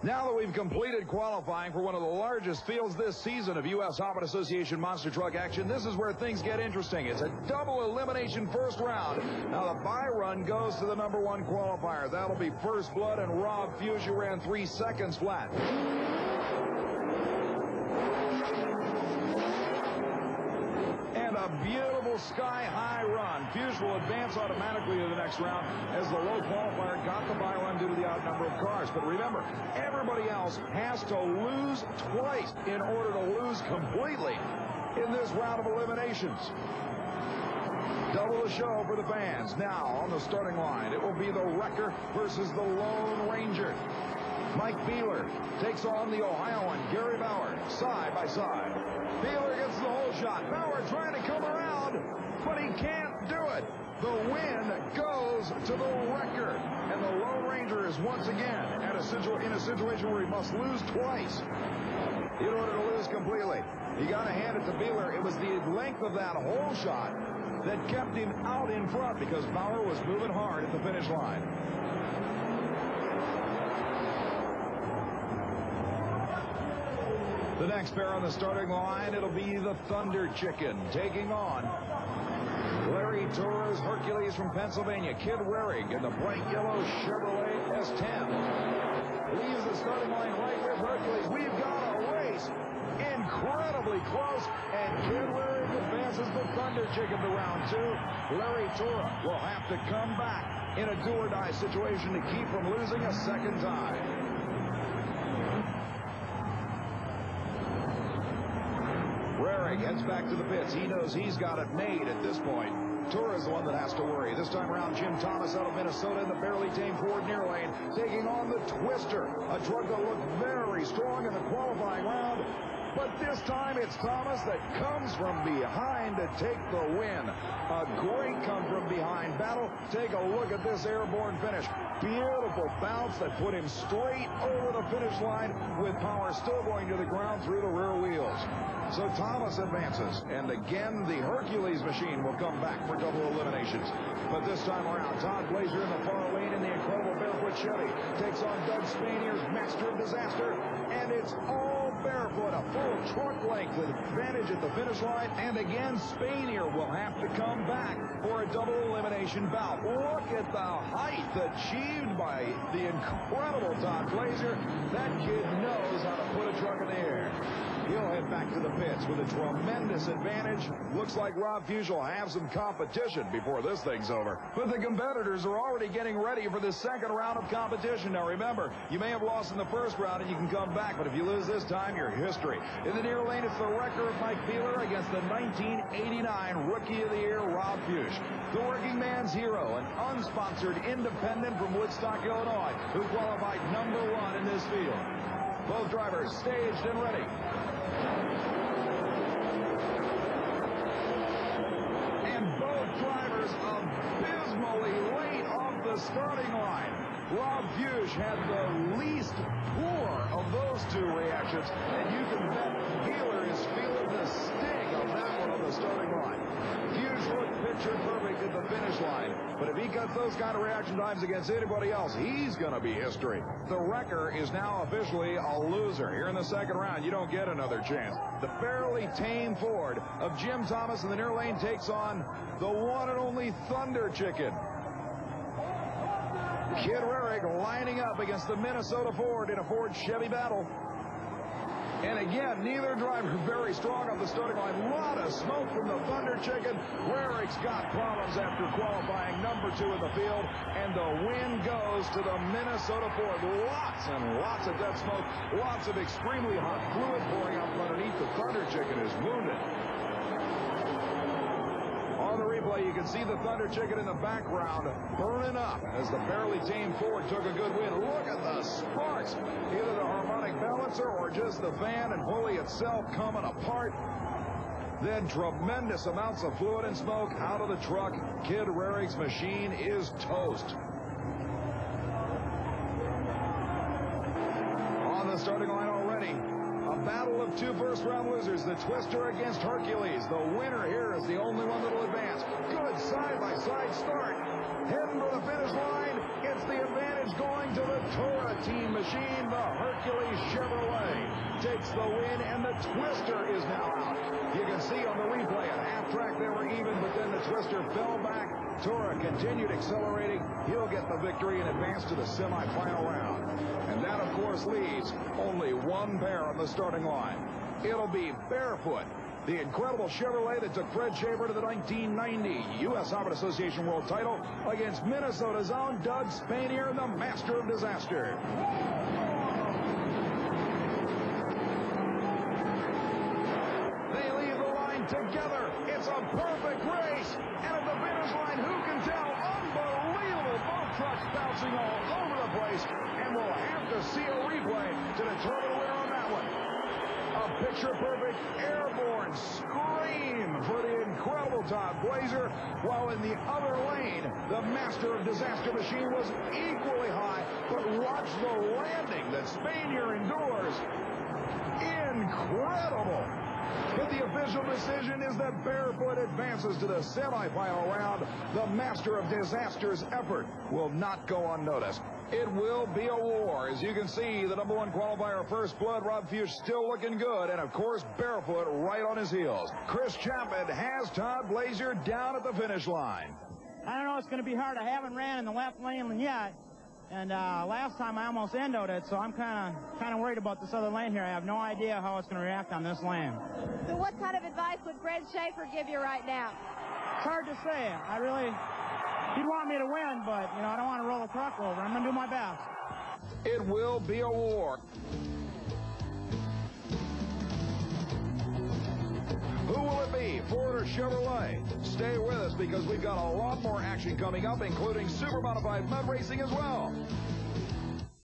Now that we've completed qualifying for one of the largest fields this season of U.S. Hobbit Association monster truck action, this is where things get interesting. It's a double elimination first round. Now the bye run goes to the number one qualifier. That'll be First Blood and Rob Fuse, who ran 3 seconds flat. A beautiful sky-high run. Fuse will advance automatically to the next round as the low qualifier got the bye run due to the odd number of cars. But remember, everybody else has to lose twice in order to lose completely in this round of eliminations. Double the show for the fans. Now on the starting line, it will be the Wrecker versus the Lone Ranger. Mike Beeler takes on the Ohioan Gary Bauer side by side. Beeler gets the whole shot. Bauer trying to come around, but he can't do it. The win goes to the Wrecker, and the Lone Ranger is once again in a situation where he must lose twice in order to lose completely. You got to hand it to Beeler. It was the length of that whole shot that kept him out in front because Bauer was moving hard at the finish line. The next pair on the starting line, it'll be the Thunder Chicken taking on Larry Torres Hercules from Pennsylvania. Kid Waring in the bright yellow Chevrolet S10 leaves the starting line right with Hercules. We've got a race incredibly close, and Kid Waring advances the Thunder Chicken to round 2. Larry Torres will have to come back in a do-or-die situation to keep from losing a second time. Waring heads back to the pits. He knows he's got it made at this point. Torres is the one that has to worry. This time around, Jim Thomas out of Minnesota in the barely tamed Ford near lane, taking on the Twister, a truck that looked very strong in the qualifying round. But this time it's Thomas that comes from behind to take the win. A great come-from-behind battle. Take a look at this airborne finish. Beautiful bounce that put him straight over the finish line with power still going to the ground through the rear wheels. So Thomas advances, and again the Hercules machine will come back for double eliminations. But this time around, Todd BLAISER in the far lane in the incredible barefoot Chevy takes on Doug Spanier's Master of Disaster, and it's all barefoot, a full truck length advantage at the finish line. And again, Spanier will have to come back for a double elimination bout. Look at the height achieved by the incredible Todd BLAISER. That kid knows how to put a truck in the air. He'll head back to the pits with a tremendous advantage. Looks like Rob Fuse will have some competition before this thing's over. But the competitors are already getting ready for the second round of competition. Now remember, you may have lost in the first round and you can come back, but if you lose this time, you're history. In the near lane, it's the Wrecker of Mike Beeler against the 1989 Rookie of the Year, Rob Fuse. The working man's hero, an unsponsored independent from Woodstock, Illinois, who qualified #1 in this field. Both drivers staged and ready. And both drivers abysmally late off the starting line. Rob Fuse had the least poor of those two reactions, and you can bet Beeler is feeling the sting of that one on the starting line. Fuse looked picture perfect at the finish line, but if he cuts those kind of reaction times against anybody else, he's going to be history. The Wrecker is now officially a loser. Here in the second round, you don't get another chance. The fairly tame Ford of Jim Thomas in the near lane takes on the one and only Thunder Chicken. Kid Waring lining up against the Minnesota Ford in a Ford Chevy battle. And again, neither driver very strong on the starting line. A lot of smoke from the Thunder Chicken. Waring's got problems after qualifying #2 in the field. And the win goes to the Minnesota Ford. Lots and lots of dead smoke. Lots of extremely hot fluid pouring out from underneath. The Thunder Chicken is wounded. On the replay, you can see the Thunder Chicken in the background burning up as the barely tamed Ford took a good win. Look at the sparks. Either the harmonic balancer or just the fan and pulley itself coming apart. Then tremendous amounts of fluid and smoke out of the truck. Kid Waring's machine is toast. On the starting line already, a battle of two first-round losers. The Twister against Hercules. The winner here is the only one that will advance. Good side-by-side start. Heading for the finish line. It's the advantage going to the Torah team machine, the Hercules. the win, and the twister is now out. You can see on the replay at half track they were even, but then the twister fell back. Tura continued accelerating. He'll get the victory and advance to the semifinal round. And that, of course, leaves only one pair on the starting line. It'll be Barefoot, the incredible Chevrolet that took Fred Schaefer to the 1990 U.S. Harvard Association World title, against Minnesota's own Doug Spanier, the master of disaster. They leave the line together. It's a perfect race. And at the finish line, who can tell? Unbelievable. Both trucks bouncing all over the place. And we'll have to see a replay to determine the winner on that one. A picture-perfect airborne scream for the incredible Todd BLAISER, while in the other lane, the master of disaster machine was equally high. But watch the landing that Spanier endures. Incredible. But the official decision is that Barefoot advances to the semifinal round. The master of disaster's effort will not go unnoticed. It will be a war. As you can see, the #1 qualifier, First Blood, Rob Fuchs, still looking good. And, of course, Barefoot right on his heels. Chris Chapman has Todd BLAISER down at the finish line. I don't know. It's going to be hard. I haven't ran in the left lane yet. And last time I almost endoed it, so I'm kind of worried about this other lane here. I have no idea how it's going to react on this lane. So what kind of advice would Fred Schaefer give you right now? It's hard to say. He'd want me to win, but, you know, I don't want to roll the truck over. I'm going to do my best. It will be a war. Who will it be, Ford or Chevrolet? Stay with us because we've got a lot more action coming up, including super modified mud racing as well.